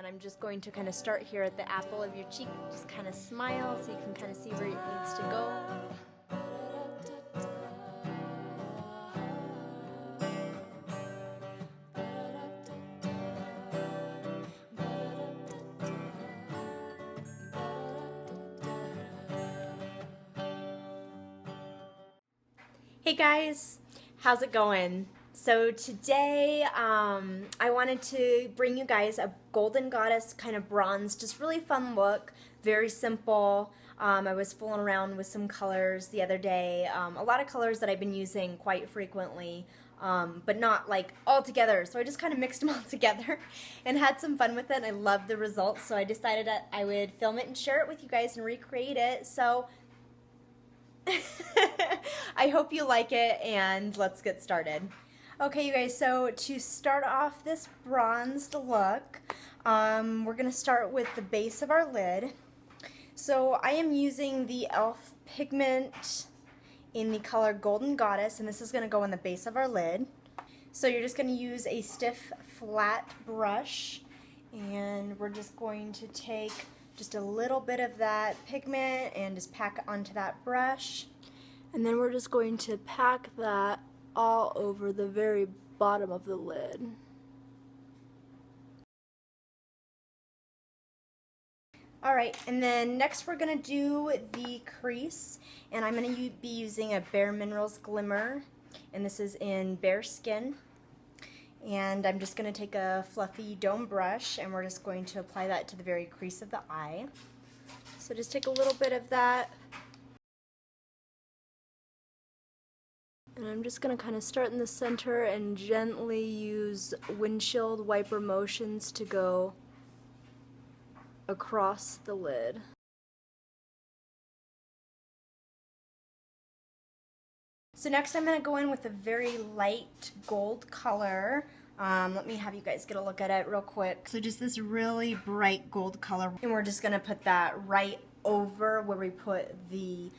I'm just going to kind of start here at the apple of your cheek. Just kind of smile so you can kind of see where it needs to go. Hey guys, how's it going? So today I wanted to bring you guys a Golden Goddess kind of bronze, just really fun look, very simple. I was fooling around with some colors the other day, a lot of colors that I've been using quite frequently, but not like all together. So I just kind of mixed them all together and had some fun with it, and I loved the results. So I decided that I would film it and share it with you guys and recreate it. So I hope you like it, and let's get started. Okay, you guys, so to start off this bronzed look, we're going to start with the base of our lid. So I am using the e.l.f. pigment in the color Golden Goddess, and this is going to go on the base of our lid. So you're just going to use a stiff, flat brush, and we're just going to take just a little bit of that pigment and just pack it onto that brush. And then we're just going to pack that all over the very bottom of the lid. Alright, and then next we're going to do the crease, and I'm going to be using a Bare Minerals Glimmer, and this is in Bare Skin. And I'm just going to take a fluffy dome brush, and we're just going to apply that to the very crease of the eye. So just take a little bit of that, and I'm just going to kind of start in the center and gently use windshield wiper motions to go across the lid. So next I'm going to go in with a very light gold color. Let me have you guys get a look at it real quick. So just this really bright gold color, and we're just going to put that right over where we put the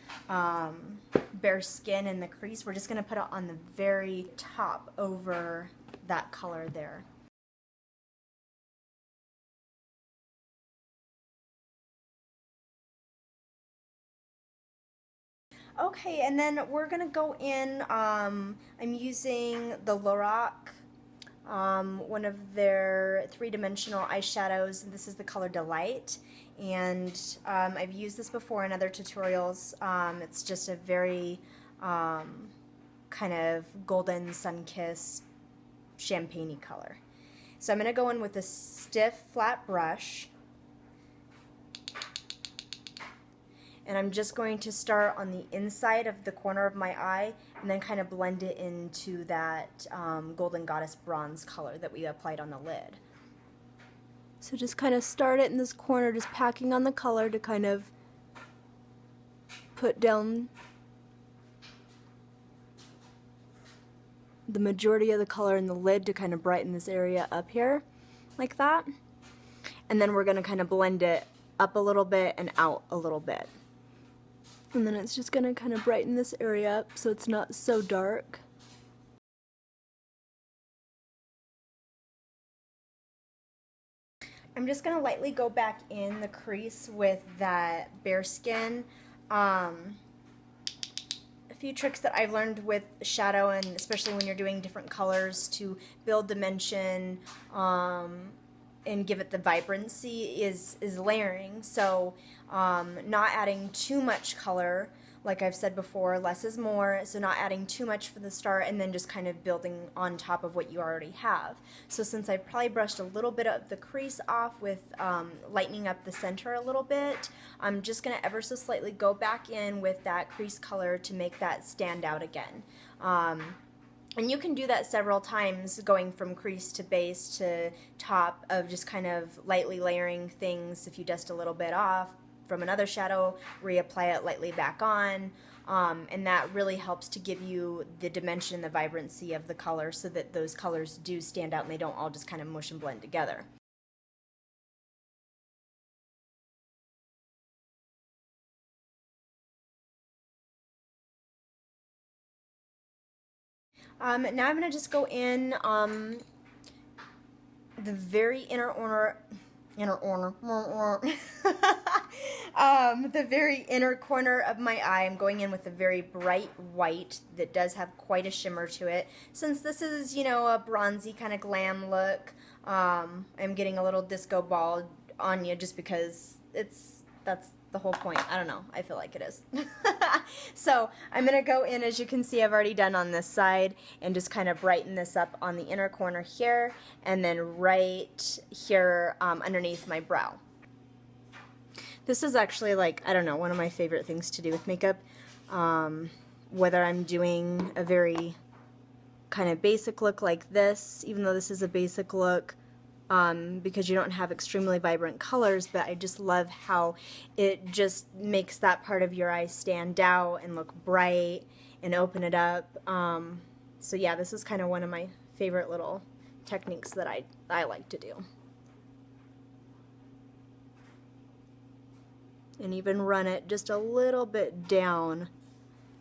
bare skin and the crease. We're just going to put it on the very top over that color there. Okay, and then we're going to go in, I'm using the Lorac, one of their three-dimensional eyeshadows. This is the color Delight, and I've used this before in other tutorials. It's just a very kind of golden sun-kissed champagne-y color. So I'm going to go in with a stiff flat brush, and I'm just going to start on the inside of the corner of my eye and then kind of blend it into that Golden Goddess bronze color that we applied on the lid. So just kind of start it in this corner, just packing on the color to kind of put down the majority of the color in the lid to kind of brighten this area up here, like that. And then we're going to kind of blend it up a little bit and out a little bit. And then it's just going to kind of brighten this area up so it's not so dark. I'm just going to lightly go back in the crease with that bare skin. A few tricks that I've learned with shadow, and especially when you're doing different colors to build dimension and give it the vibrancy, is layering. So not adding too much color, like I've said before, less is more, so not adding too much for the start and then just kind of building on top of what you already have. So since I've probably brushed a little bit of the crease off with lightening up the center a little bit, I'm just going to ever so slightly go back in with that crease color to make that stand out again. And you can do that several times, going from crease to base to top, of just kind of lightly layering things. If you dust a little bit off from another shadow, reapply it lightly back on, and that really helps to give you the dimension, the vibrancy of the color, so that those colors do stand out and they don't all just kind of mush and blend together. Now I'm going to just go in the very inner inner corner. The very inner corner of my eye, I'm going in with a very bright white that does have quite a shimmer to it. Since this is, you know, a bronzy kind of glam look, I'm getting a little disco ball on you just because that's the whole point. I don't know. I feel like it is. So I'm going to go in, as you can see, I've already done on this side, and just kind of brighten this up on the inner corner here, and then right here underneath my brow. This is actually, like, I don't know, one of my favorite things to do with makeup. Whether I'm doing a very kind of basic look like this, even though this is a basic look, because you don't have extremely vibrant colors, but I just love how it just makes that part of your eye stand out and look bright and open it up. So yeah, this is kind of one of my favorite little techniques that I like to do. And even run it just a little bit down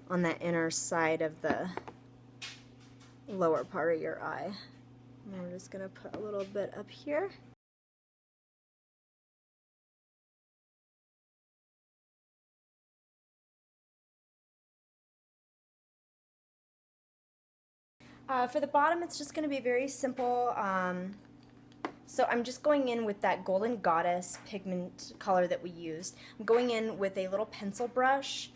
on that inner side of the lower part of your eye. And we're just going to put a little bit up here. For the bottom, it's just going to be very simple. So I'm just going in with that Golden Goddess pigment color that we used. I'm going in with a little pencil brush,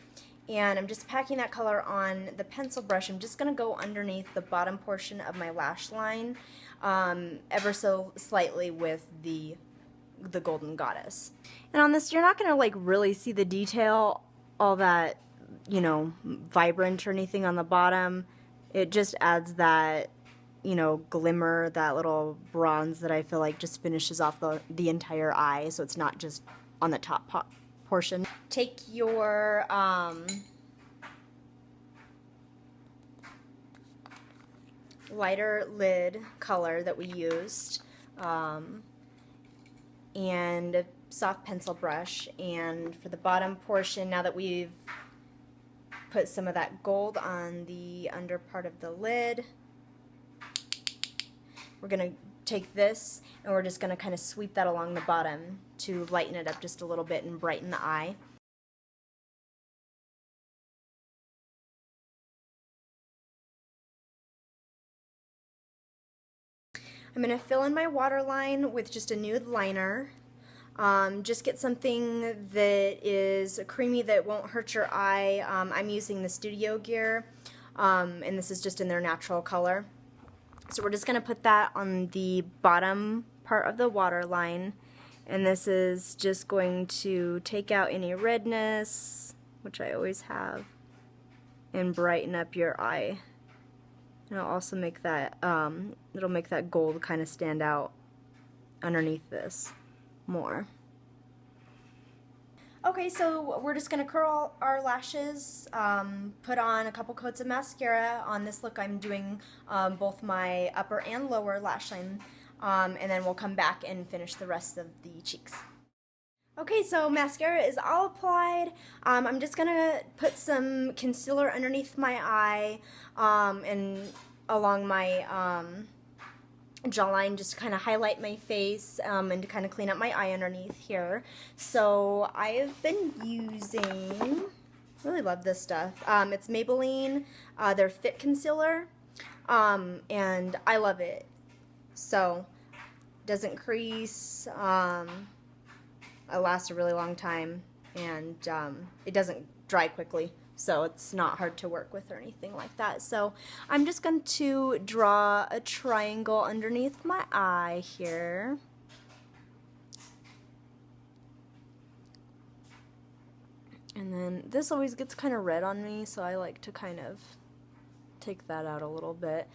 and I'm just packing that color on the pencil brush. I'm just going to go underneath the bottom portion of my lash line, ever so slightly with the Golden Goddess. And on this, you're not going to like really see the detail all that, you know, vibrant or anything on the bottom. It just adds that, you know, glimmer, that little bronze that I feel like just finishes off the entire eye, so it's not just on the top portion. Take your lighter lid color that we used, and a soft pencil brush, and for the bottom portion, now that we've put some of that gold on the under part of the lid, we're going to take this and we're just going to kind of sweep that along the bottom to lighten it up just a little bit and brighten the eye. I'm going to fill in my waterline with just a nude liner. Just get something that is creamy that won't hurt your eye. I'm using the Studio Gear, and this is just in their natural color. So we're just going to put that on the bottom part of the waterline, and this is just going to take out any redness, which I always have, and brighten up your eye. And it'll also make that, it'll make that gold kind of stand out underneath this more. Okay, so we're just going to curl our lashes, put on a couple coats of mascara. On this look, I'm doing both my upper and lower lash line, and then we'll come back and finish the rest of the cheeks. Okay, so mascara is all applied. I'm just going to put some concealer underneath my eye and along my jawline, just to kind of highlight my face and to kind of clean up my eye underneath here. So I've been using, really love this stuff. It's Maybelline, their Fit Concealer, and I love it. So it doesn't crease, it lasts a really long time, and it doesn't dry quickly. So it's not hard to work with or anything like that. So I'm just going to draw a triangle underneath my eye here. And then this always gets kind of red on me, so I like to kind of take that out a little bit.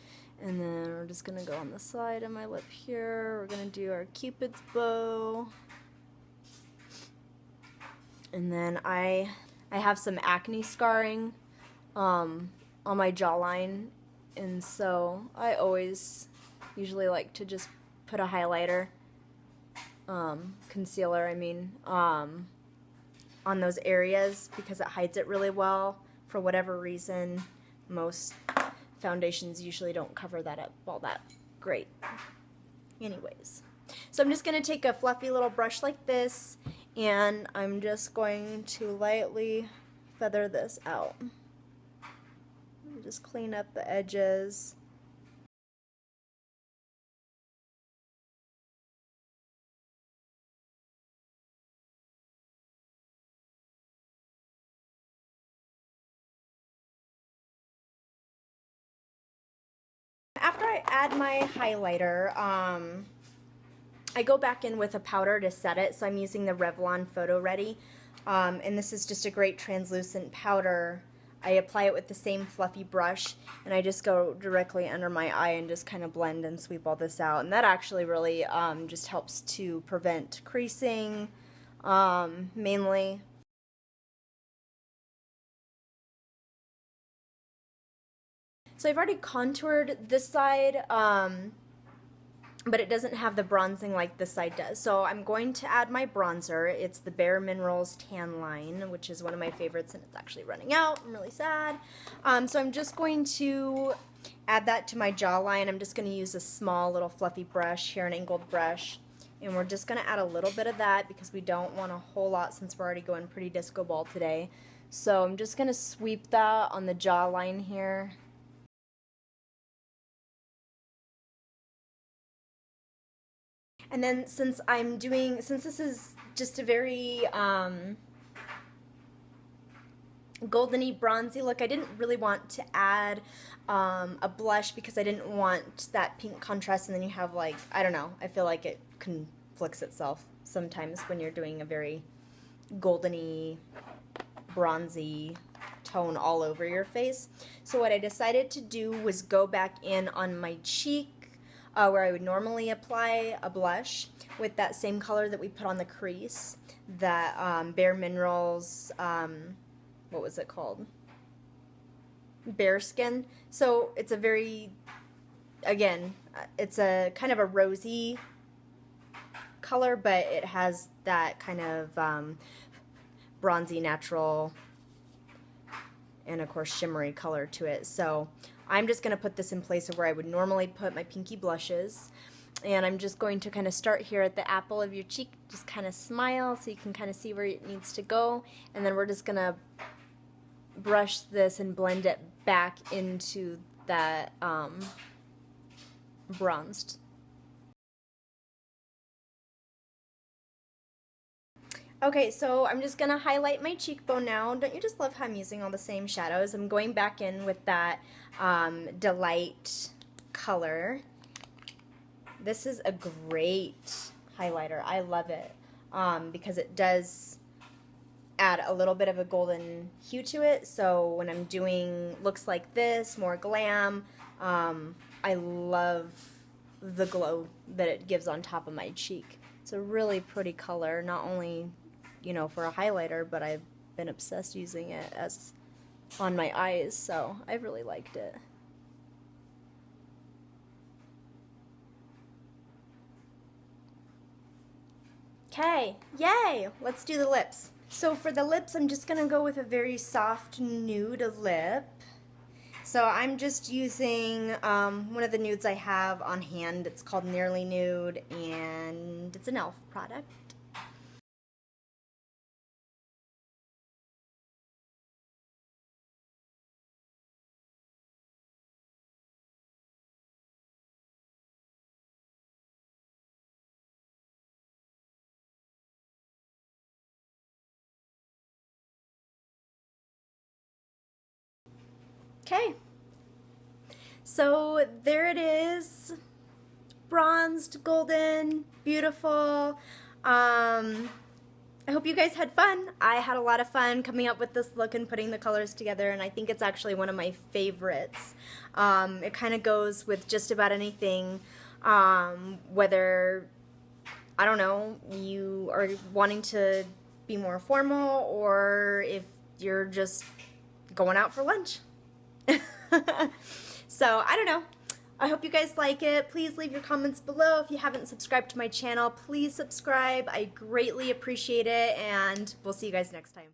And then we're just going to go on the side of my lip here. We're going to do our Cupid's bow. And then I have some acne scarring on my jawline, and so I always usually like to just put a highlighter, concealer, I mean, on those areas because it hides it really well. For whatever reason, most foundations usually don't cover that up all that great. Anyways, So I'm just going to take a fluffy little brush like this, and I'm just going to lightly feather this out. Just clean up the edges. After I add my highlighter, I go back in with a powder to set it. So I'm using the Revlon Photo Ready, and this is just a great translucent powder. I apply it with the same fluffy brush, and I just go directly under my eye and just kind of blend and sweep all this out. And that actually really just helps to prevent creasing, mainly. So I've already contoured this side, but it doesn't have the bronzing like this side does. So I'm going to add my bronzer. It's the Bare Minerals Tan Line, which is one of my favorites, and it's actually running out. I'm really sad. So I'm just going to add that to my jawline. I'm just going to use a small little fluffy brush here, an angled brush. And we're just going to add a little bit of that because we don't want a whole lot since we're already going pretty disco ball today. So I'm just going to sweep that on the jawline here. And then since this is just a very goldeny bronzy look, I didn't really want to add a blush because I didn't want that pink contrast, and then you have, like, I don't know, I feel like it conflicts itself sometimes when you're doing a very goldeny bronzy tone all over your face. So what I decided to do was go back in on my cheek where I would normally apply a blush with that same color that we put on the crease, that Bare Minerals, what was it called? Bare Skin. So it's a very, again, it's a kind of a rosy color, but it has that kind of bronzy, natural, and of course shimmery color to it. So I'm just going to put this in place of where I would normally put my pinky blushes, and I'm just going to kind of start here at the apple of your cheek, just kind of smile so you can kind of see where it needs to go, and then we're just going to brush this and blend it back into that bronzed. Okay, so I'm just going to highlight my cheekbone now. Don't you just love how I'm using all the same shadows? I'm going back in with that Delight color. This is a great highlighter. I love it because it does add a little bit of a golden hue to it. So when I'm doing looks like this, more glam, I love the glow that it gives on top of my cheek. It's a really pretty color, not only, you know, for a highlighter, but I've been obsessed using it as on my eyes, so I really liked it. Okay, yay! Let's do the lips. So for the lips, I'm just gonna go with a very soft nude lip. So I'm just using one of the nudes I have on hand. It's called Nearly Nude, and it's an e.l.f. product. Okay, so there it is, bronzed, golden, beautiful. I hope you guys had fun. I had a lot of fun coming up with this look and putting the colors together, and I think it's actually one of my favorites. It kind of goes with just about anything, whether, I don't know, you are wanting to be more formal or if you're just going out for lunch. So, I don't know. I hope you guys like it. Please leave your comments below. If you haven't subscribed to my channel, please subscribe. I greatly appreciate it, and we'll see you guys next time.